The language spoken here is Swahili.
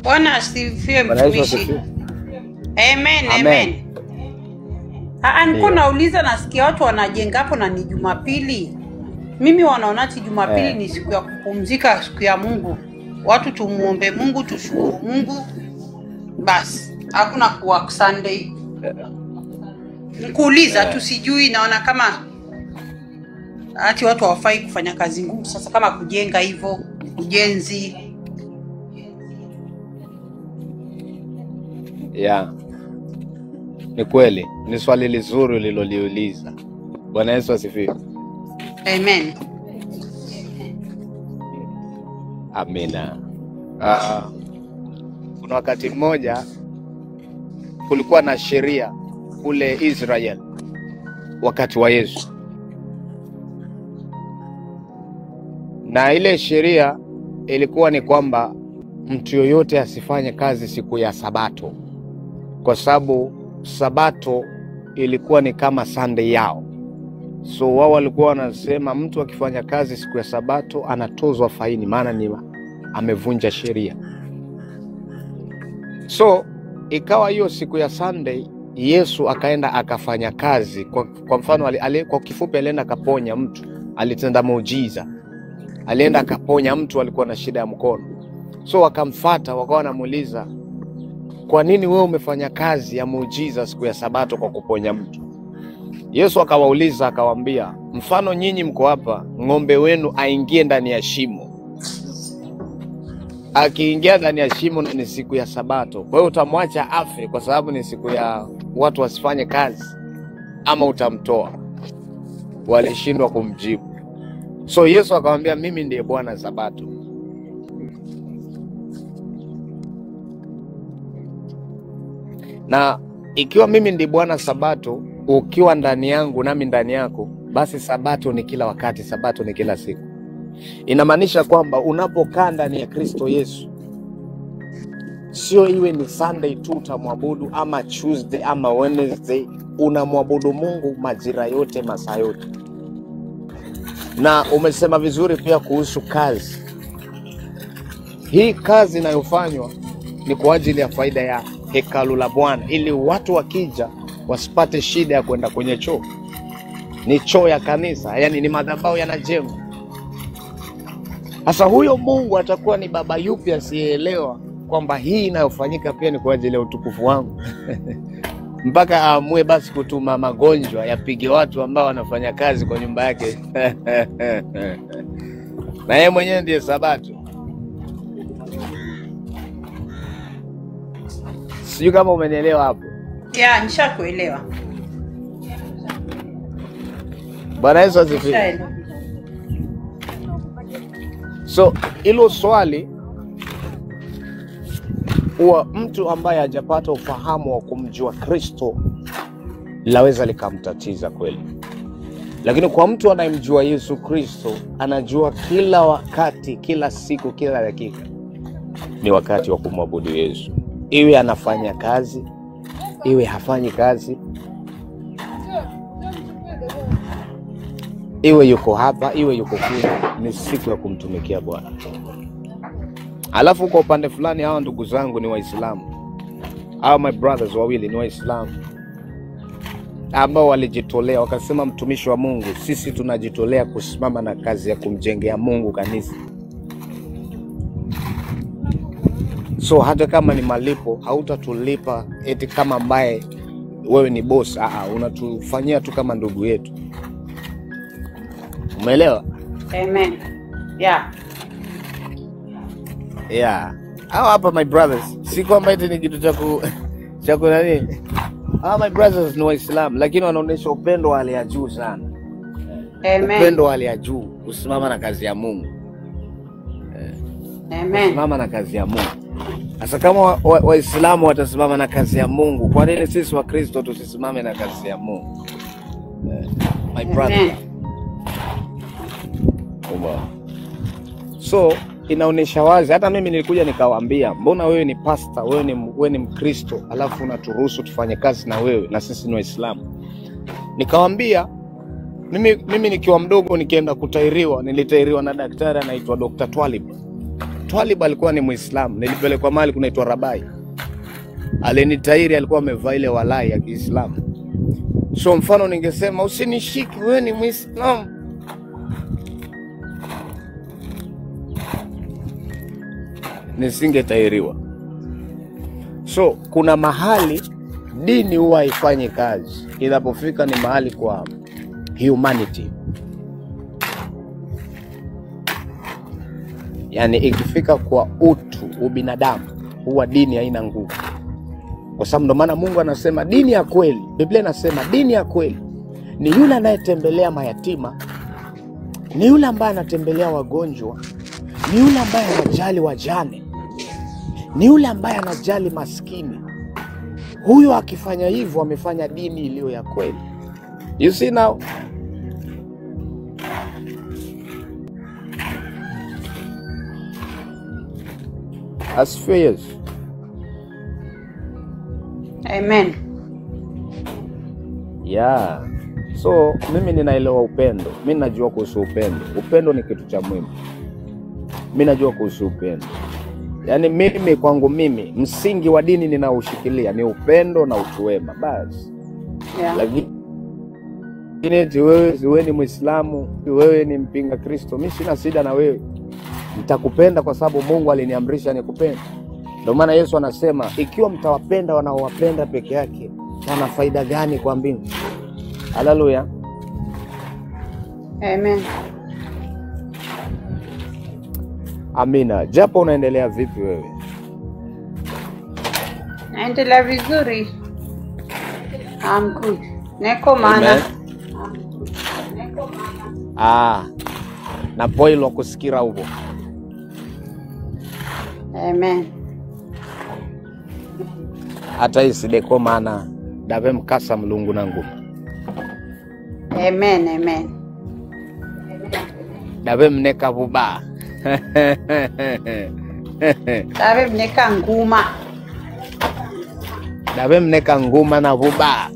Bwana asifiwe Bwana Yesu mtumishi. asifiwe. Amen, Amen. amen. Niko Ndio. nauliza, nasikia watu wanajenga hapo na ni Jumapili. Mimi wanaona ati Jumapili ni siku ya kupumzika, siku ya Mungu. Watu tumuombe Mungu, tushukuru Mungu. Basi, hakuna kuwork Sunday. Nikuuliza tu, sijui, naona kama ati watu hawafai kufanya kazi ngumu sasa, kama kujenga hivyo, ujenzi. Yeah. Ni kweli, ni swali lizuri uliloliuliza. Bwana Yesu asifiwe. Amen. Amina. Kuna wakati mmoja kulikuwa na sheria kule Israel wakati wa Yesu. Na ile sheria ilikuwa ni kwamba mtu yoyote asifanye kazi siku ya Sabato, kwa sababu Sabato ilikuwa ni kama Sunday yao. So wao walikuwa wanasema mtu akifanya kazi siku ya Sabato anatozwa faini, maana ni amevunja sheria. So ikawa hiyo siku ya Sunday Yesu akaenda akafanya kazi. Kwa mfano kwa kifupi alienda akaponya mtu, alitenda muujiza. Alienda akaponya mtu alikuwa na shida ya mkono. So wakamfuata wakawa wanamuuliza, kwa nini wewe umefanya kazi ya muujiza siku ya Sabato kwa kuponya mtu? Yesu akawauliza akawaambia, mfano nyinyi mko hapa, ng'ombe wenu aingie ndani ya shimo. Akiingia ndani ya shimo ni siku ya Sabato, kwa hiyo utamwacha afe kwa sababu ni siku ya watu wasifanye kazi, ama utamtoa? Walishindwa kumjibu. So Yesu akamwambia, mimi ndiye Bwana Sabato. Na ikiwa mimi ndiye Bwana Sabato, ukiwa ndani yangu nami ndani yako, basi Sabato ni kila wakati, Sabato ni kila siku. Inamaanisha kwamba unapokaa ndani ya Kristo Yesu, sio iwe ni Sunday tu utamwabudu, ama Tuesday ama Wednesday, unamwabudu Mungu majira yote, masaa yote. Na umesema vizuri pia kuhusu kazi. Hii kazi inayofanywa ni kwa ajili ya faida ya hekalu la Bwana, ili watu wakija wasipate shida ya kwenda kwenye choo. Ni choo ya kanisa, yani ni madhabahu yanajengwa. Sasa huyo Mungu atakuwa ni baba yupi asiyeelewa kwamba hii inayofanyika pia ni kwa ajili ya utukufu wangu? Mpaka aamue basi kutuma magonjwa yapige watu ambao wanafanya kazi kwa nyumba yake. Na yeye mwenyewe ndiye Sabato. Sijui kama umenielewa hapo. Yeah, nishakuelewa. Bwana Yesu asifiwe. So hilo swali huwa mtu ambaye hajapata ufahamu wa kumjua Kristo laweza likamtatiza kweli. Lakini kwa mtu anayemjua Yesu Kristo, anajua kila wakati, kila siku, kila dakika ni wakati wa kumwabudu Yesu. Iwe anafanya kazi, iwe hafanyi kazi, iwe yuko hapa, iwe yuko kule, ni siku ya kumtumikia Bwana. Alafu kwa upande fulani, hawa ndugu zangu ni Waislamu. Hawa my brothers wawili ni Waislamu ambao walijitolea, wakasema, mtumishi wa Mungu, sisi tunajitolea kusimama na kazi ya kumjengea Mungu kanisa. So hata kama ni malipo, hautatulipa eti kama ambaye wewe ni boss. Unatufanyia tu kama ndugu yetu. Umeelewa? Amen. Yeah. Yeah. Hawa hapa my brothers, si kwamba eti ni kitu cha nani. Hawa my brothers ni Waislamu, lakini wanaonyesha upendo wa hali ya juu sana. Amen. Upendo wa hali ya juu, kusimama na kazi ya Mungu. Amen. Kusimama na kazi ya Mungu. Sasa kama Waislamu watasimama na kazi ya Mungu, kwa nini sisi wa Kristo tusisimame na kazi ya Mungu? My brother. Amen. So inaonesha wazi, hata mimi nilikuja nikawaambia, mbona wewe ni pastor, wewe ni Mkristo, alafu unaturuhusu tufanye kazi na wewe, na sisi ni Waislamu. Nikawaambia mimi nikiwa mdogo nikienda kutairiwa, nilitairiwa na daktari anaitwa Dr. Twalib. Twalib alikuwa ni Muislamu, nilipelekwa mahali kunaitwa Rabai. Alenitairi alikuwa amevaa ile walai ya Kiislamu. So mfano ningesema usinishiki wewe ni Muislamu, nisingetairiwa. So kuna mahali dini huwa haifanyi kazi, inapofika ni mahali kwa humanity. Yani ikifika kwa utu, ubinadamu, huwa dini haina nguvu. Kwa sababu ndo maana Mungu anasema dini ya kweli, Biblia inasema dini ya kweli ni yule anayetembelea mayatima, ni yule ambaye anatembelea wagonjwa, ni yule ambaye anajali wajane, ni yule ambaye anajali maskini. Huyo akifanya hivyo amefanya dini iliyo ya kweli. You see now? Asifiwe Yesu. Amen. Yeah. So mimi ninaelewa upendo. Mimi najua kuhusu upendo. Upendo ni kitu cha muhimu. Mimi najua kuhusu upendo. Yaani mimi kwangu mimi msingi wa dini ninaoshikilia ni upendo na utu wema basi. Yeah. Lakini wewe ni Muislamu, wewe ni mpinga Kristo, mimi sina shida na wewe. Nitakupenda kwa sababu Mungu aliniamrisha nikupende. Ndio maana Yesu anasema ikiwa mtawapenda wanaowapenda peke yake, wana faida gani kwa mbingu? Haleluya. Amen. Amina. Japo unaendelea vipi wewe? Naendelea vizuri. I'm good. Neko mana. Na poilo kusikira huko. Amen. Hata isideko mana dave mkasa mlungu nangu. Amen, amen. Dave mneka vuba. Dave mneka nguma. Dave mneka nguma na vuba.